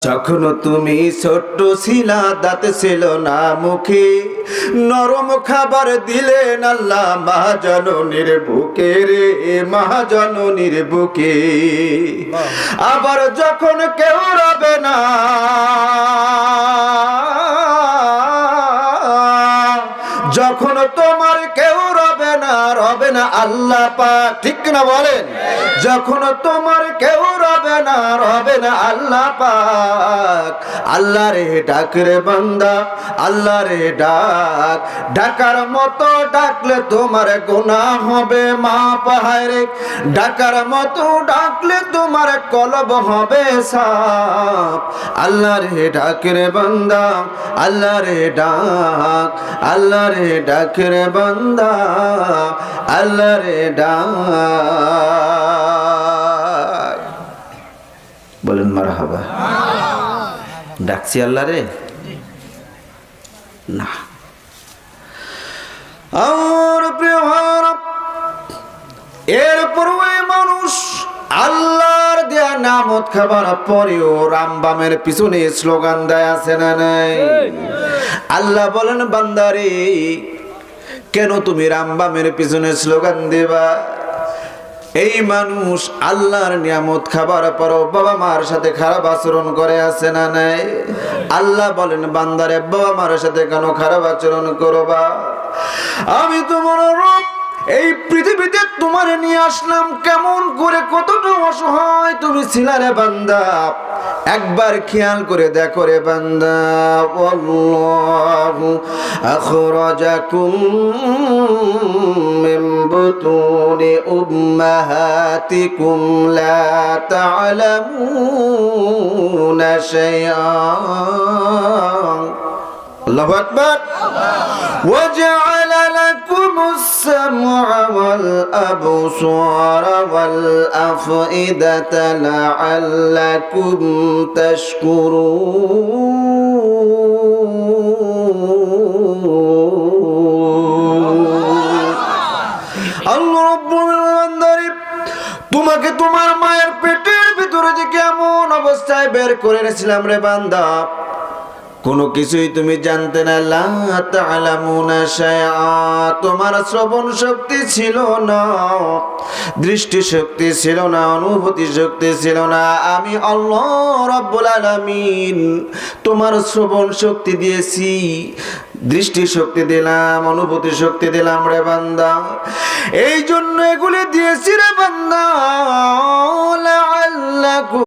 যখন তুমি ছোট্ট ছিলা দাঁত ছিল না মুখে, নরম খাবার দিলেন আল্লাহ মহাজননীর বুকে রে, মহাজননীর বুকে। আবার যখন কেউ রবে না, যখন তোমার কেউ রবে না, রবে না আল্লাহ পাক, ঠিক না বলেন? যখন তোমার কেউ রবে না, রবে না আল্লাহ পাক। আল্লাহ রে ডাক রে বান্দা, আল্লাহ রে ডাক, ডাকার মতো ডাকলে তোমার গুনাহ হবে মাপ, হায় রে ডাকার মতো ডাকলে তোমার কলব হবে সাফ। আল্লাহ রে ডাক রে বান্দা, আল্লাহ রে ডাক, আল্লাহ রে ডাক রে বান্দা, আল্লাহ রে ডাক। বলেন মারহাবা। ডাকছি আল্লাহ রে না। আমার প্রিয় ভাইরা, এরপর ওই মানুষ আল্লাহর দেয়া নামত খাবার পরেও রামবামের পিছনে স্লোগান দেয়, আছে না নাই? আল্লাহ বলেন বান্দারে, কেন তুমি রামবামের পিছনে স্লোগান দেবা? এই মানুষ আল্লাহর নিয়ামত খাবার পরও বাবা মার সাথে খারাপ আচরণ করে, আছে না নাই? আল্লাহ বলেন বান্দারে, বাবা মার সাথে কেন খারাপ আচরণ করবা? আমি তোমার রব, এই পৃথিবীতে তোমার নিয়ে আসলাম কেমন করে, কতটা অসহায় তুমি ছিলা রে বান্দা। একবার খেয়াল করে দেখো রে বান্দা, আল্লাহু আখরাজাকুম মিন বুতুনি উম্মাহাতিকুম লা তা'লামুনা শাইআন। আল্লাহু আকবার। وجعل لكم السمع والأبصار والأفئدة لعلكم تشكرون। আল্লাহ রাব্বুল আলামিন তোমাকে তোমার মায়ের পেটের ভিতরে যে কেমন অবস্থায় বের করে এনেছিলাম রে বান্দা, কোনো কিছুই তুমি জানতে না। লা তা'লামুনা শাইআ, তোমার শ্রবণ শক্তি ছিল না, দৃষ্টি শক্তি ছিল না, অনুভূতি শক্তি ছিল না। আমি আল্লাহ রাব্বুল আলামিন তোমার শ্রবণ শক্তি দিয়েছি, দৃষ্টি শক্তি দিলাম, অনুভূতি শক্তি দিলাম রে বান্দা। এই জন্য এগুলি দিয়েছি রে বান্দা, লাআল্লাকুম